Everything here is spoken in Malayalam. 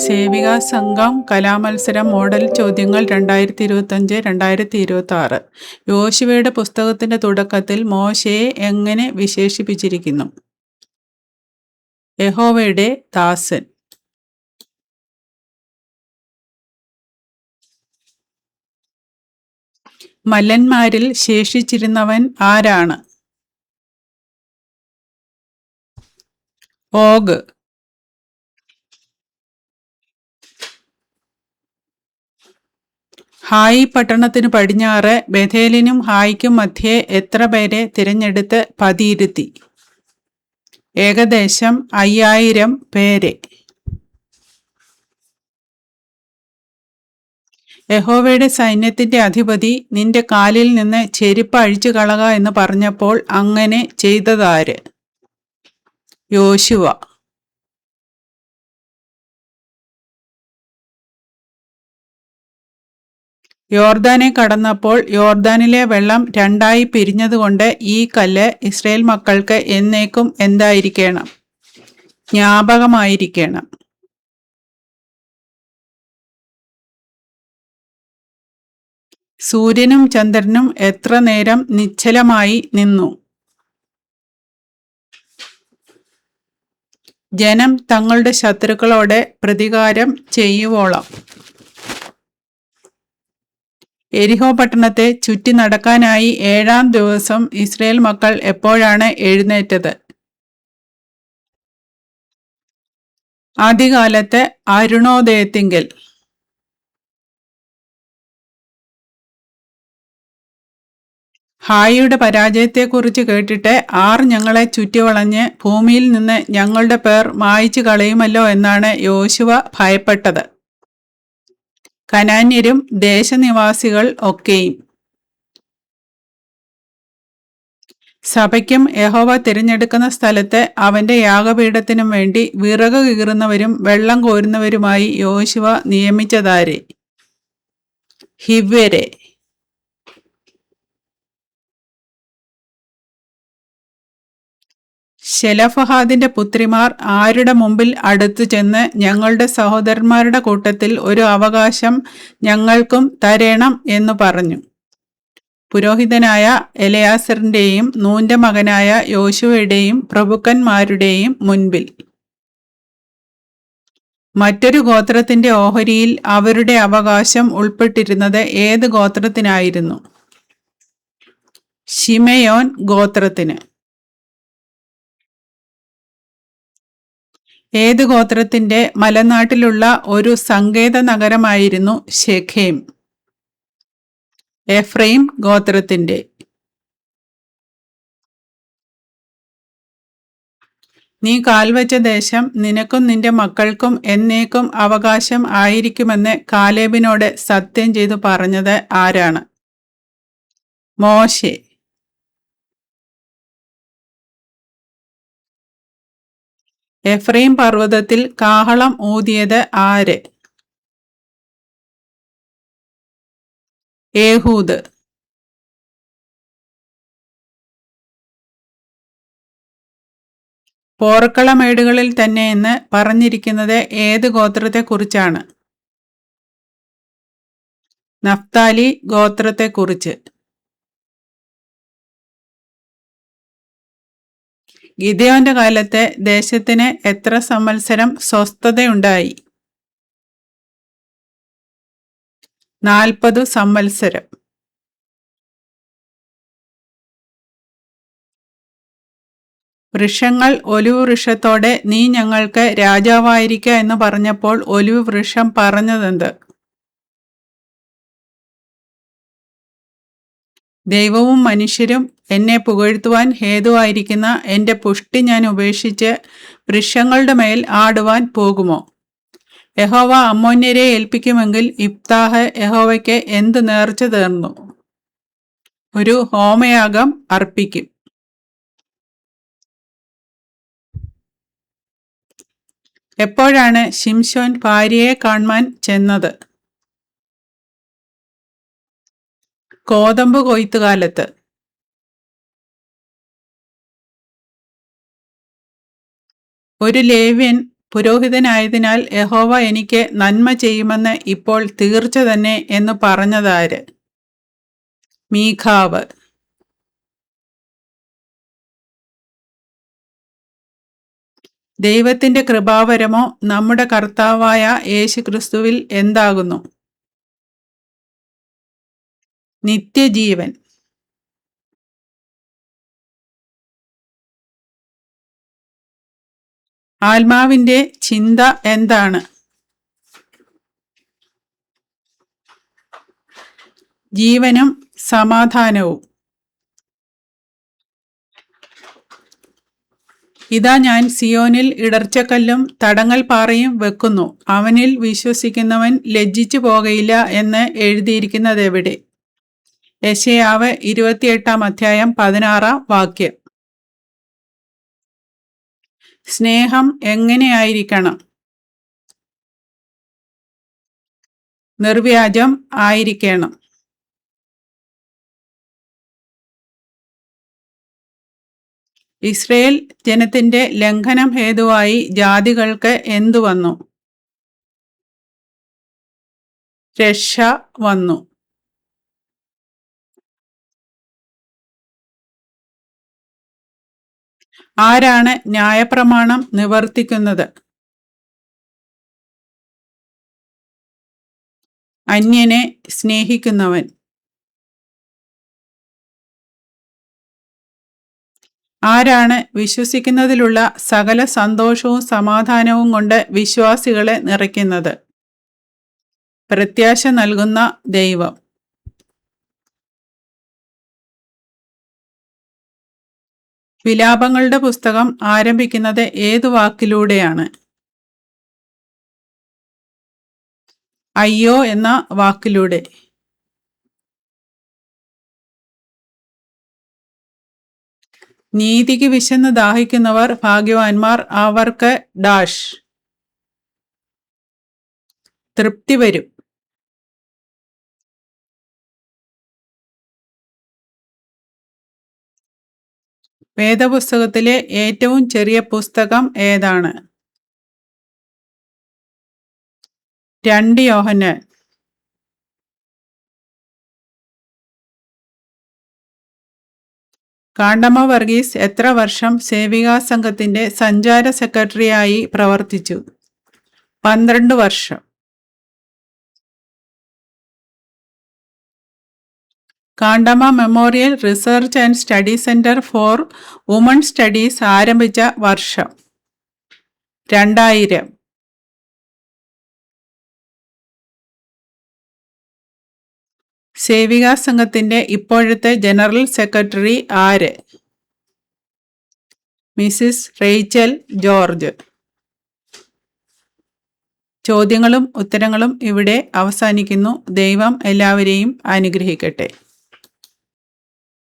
സേവികാ സംഘം കലാമത്സരം മോഡൽ ചോദ്യങ്ങൾ 2025-2026. യോശുവയുടെ പുസ്തകത്തിന്റെ തുടക്കത്തിൽ മോശയെ എങ്ങനെ വിശേഷിപ്പിച്ചിരിക്കുന്നു? യഹോവയുടെ ദാസൻ. മല്ലന്മാരിൽ ശേഷിച്ചിരുന്നവൻ ആരാണ്? ഓഗ്. ഹായി പട്ടണത്തിനു പടിഞ്ഞാറ് ബേഥേലിനും ഹായിക്കും മധ്യേ എത്ര പേരെ തിരഞ്ഞെടുത്ത് പതിയിരുത്തി? ഏകദേശം 5000 പേരെ. യഹോവയുടെ സൈന്യത്തിന്റെ അധിപതി നിന്റെ കാലിൽ നിന്ന് ചെരുപ്പ് അഴിച്ചു കളക എന്ന് പറഞ്ഞപ്പോൾ അങ്ങനെ ചെയ്തതാര്? യോശുവ. യോർദാനെ കടന്നപ്പോൾ യോർദാനിലെ വെള്ളം രണ്ടായി പിരിഞ്ഞതുകൊണ്ട് ഈ കല്ല് ഇസ്രായേൽ മക്കൾക്ക് എന്നേക്കും എന്തായിരിക്കണം? ജ്ഞാപകമായിരിക്കണം. സൂര്യനും ചന്ദ്രനും എത്ര നേരം നിശ്ചലമായി നിന്നു? ജനം തങ്ങളുടെ ശത്രുക്കളോട് പ്രതികാരം ചെയ്യുവോളം. എരിഹോ പട്ടണത്തെ ചുറ്റി നടക്കാനായി 7-ാം ദിവസം ഇസ്രായേൽ മക്കൾ എപ്പോഴാണ് എഴുന്നേറ്റത്? ആദ്യകാലത്ത് അരുണോദയത്തിങ്കൽ. ഹായിയുടെ പരാജയത്തെക്കുറിച്ച് കേട്ടിട്ട് ആർ ഞങ്ങളെ ചുറ്റിവളഞ്ഞ് ഭൂമിയിൽ നിന്ന് ഞങ്ങളുടെ പേർ മായ്ച്ചു കളയുമല്ലോ എന്നാണ് യോശുവ ഭയപ്പെട്ടത്. കനാന്യരും ദേശനിവാസികൾ ഒക്കെയും. സഭയ്ക്കും യഹോവ തിരഞ്ഞെടുക്കുന്ന സ്ഥലത്ത് അവന്റെ യാഗപീഠത്തിനും വേണ്ടി വിറക് കീറുന്നവരും വെള്ളം കോരുന്നവരുമായി യോശുവ നിയമിച്ചതാരെ? ഹിവ്യരെ. ശെലഫഹാദിന്റെ പുത്രിമാർ ആരുടെ മുമ്പിൽ അടുത്തു ചെന്ന് ഞങ്ങളുടെ സഹോദരന്മാരുടെ കൂട്ടത്തിൽ ഒരു അവകാശം ഞങ്ങൾക്കും തരേണം എന്നു പറഞ്ഞു? പുരോഹിതനായ എലയാസറിന്റെയും നൂന്റെ മകനായ യോശുവയുടെയും പ്രഭുക്കന്മാരുടെയും മുൻപിൽ. മറ്റൊരു ഗോത്രത്തിന്റെ ഓഹരിയിൽ അവരുടെ അവകാശം ഉൾപ്പെട്ടിരുന്നത് ഏത് ഗോത്രത്തിനായിരുന്നു? ശിമെയോൻ ഗോത്രത്തിന്. ഏത് ഗോത്രത്തിന്റെ മലനാട്ടിലുള്ള ഒരു സങ്കേത നഗരമായിരുന്നു ശെഖേം? എഫ്രൈം ഗോത്രത്തിന്റെ. നീ കാൽവച്ച ദേശം നിനക്കും നിന്റെ മക്കൾക്കും എന്നേക്കും അവകാശം ആയിരിക്കുമെന്ന് കാലേബിനോട് സത്യം ചെയ്തു പറഞ്ഞത് ആരാണ്? മോശെ. എഫ്രൈം പർവ്വതത്തിൽ കാഹളം ഊതിയത് ആര്? ഏഹൂദ്. പോർക്കളമേടുകളിൽ തന്നെയെന്ന് പറഞ്ഞിരിക്കുന്നത് ഏത് ഗോത്രത്തെക്കുറിച്ചാണ്? നഫ്താലി ഗോത്രത്തെക്കുറിച്ച്. ഗിദെയോന്റെ കാലത്ത് ദേശത്തിന് എത്ര സംവത്സരം സ്വസ്ഥതയുണ്ടായി? 40 സംവത്സരം. വൃക്ഷങ്ങൾ ഒലിവ് വൃക്ഷത്തോടെ നീ ഞങ്ങൾക്ക് രാജാവായിരിക്ക എന്ന് പറഞ്ഞപ്പോൾ ഒലിവ് വൃക്ഷം പറഞ്ഞതെന്ത്? ദൈവവും മനുഷ്യരും എന്നെ പുകഴ്ത്തുവാൻ ഹേതുവായിരിക്കുന്ന എൻ്റെ പുഷ്ടി ഞാൻ ഉപേക്ഷിച്ച് വൃക്ഷങ്ങളുടെ മേൽ ആടുവാൻ പോകുമോ? യഹോവ അമ്മോന്യരെ ഏൽപ്പിക്കുമെങ്കിൽ ഇബ്താഹ് യഹോവയ്ക്ക് എന്ത് നേർച്ച തീർന്നു? ഒരു ഹോമയാഗം അർപ്പിക്കും. എപ്പോഴാണ് ശിംശോൻ ഭാര്യയെ കാണുവാൻ ചെന്നത്? കോതമ്പ് കൊയ്ത്തുകാലത്ത്. ഒരു ലേവ്യൻ പുരോഹിതനായതിനാൽ യഹോവ എനിക്ക് നന്മ ചെയ്യുമെന്ന് ഇപ്പോൾ തീർച്ച തന്നെ എന്ന് പറഞ്ഞതാര്? മീഖാവ്. ദൈവത്തിന്റെ കൃപാവരമോ നമ്മുടെ കർത്താവായ യേശുക്രിസ്തുവിൽ എന്താകുന്നു? നിത്യജീവൻ. ആത്മാവിന്റെ ചിന്ത എന്താണ്? ജീവനും സമാധാനവും. ഇതാ ഞാൻ സിയോനിൽ ഇടർച്ചക്കല്ലും തടങ്ങൽ പാറയും വെക്കുന്നു, അവനിൽ വിശ്വസിക്കുന്നവൻ ലജ്ജിച്ചു പോകയില്ല എന്ന് എഴുതിയിരിക്കുന്നതെവിടെ? യെശയ്യാവ് 28-16 സ്നേഹം എങ്ങനെയായിരിക്കണം? നിർവ്യാജം ആയിരിക്കണം. ഇസ്രയേൽ ജനത്തിന്റെ ലംഘനം ഹേതുവായി ജാതികൾക്ക് എന്തു വന്നു? രക്ഷ വന്നു. ആരാണ് ന്യായപ്രമാണം നിവർത്തിക്കുന്നത്? അന്യനെ സ്നേഹിക്കുന്നവൻ. ആരാണ് വിശ്വസിക്കുന്നതിലുള്ള സകല സന്തോഷവും സമാധാനവും കൊണ്ട് വിശ്വാസികളെ നിറയ്ക്കുന്നത്? പ്രത്യാശ നൽകുന്ന ദൈവം. വിലാപങ്ങളുടെ പുസ്തകം ആരംഭിക്കുന്നത് ഏതു വാക്കിലൂടെയാണ്? അയ്യോ എന്ന വാക്കിലൂടെ. നീതിക്ക് വിശന്ന് ദാഹിക്കുന്നവർ ഭാഗ്യവാന്മാർ, അവർക്ക് ഡാഷ് തൃപ്തി വരും. വേദപുസ്തകത്തിലെ ഏറ്റവും ചെറിയ പുസ്തകം ഏതാണ്? 2 യോഹന്നാൻ. കാണ്ടമ്മ വർഗീസ് എത്ര വർഷം സേവികാ സംഘത്തിന്റെ സഞ്ചാര സെക്രട്ടറിയായി പ്രവർത്തിച്ചു? 12 വർഷം. Kandamma memorial research and study centre for women studies ആരംഭിച്ച വർഷം? 2000. സേവികാ സംഘത്തിന്റെ ഇപ്പോഴത്തെ ജനറൽ സെക്രട്ടറി ആര്? മിസിസ് റേച്ചൽ ജോർജ്. ചോദ്യങ്ങളും ഉത്തരങ്ങളും ഇവിടെ അവസാനിക്കുന്നു. ദൈവം എല്ലാവരെയും അനുഗ്രഹിക്കട്ടെ.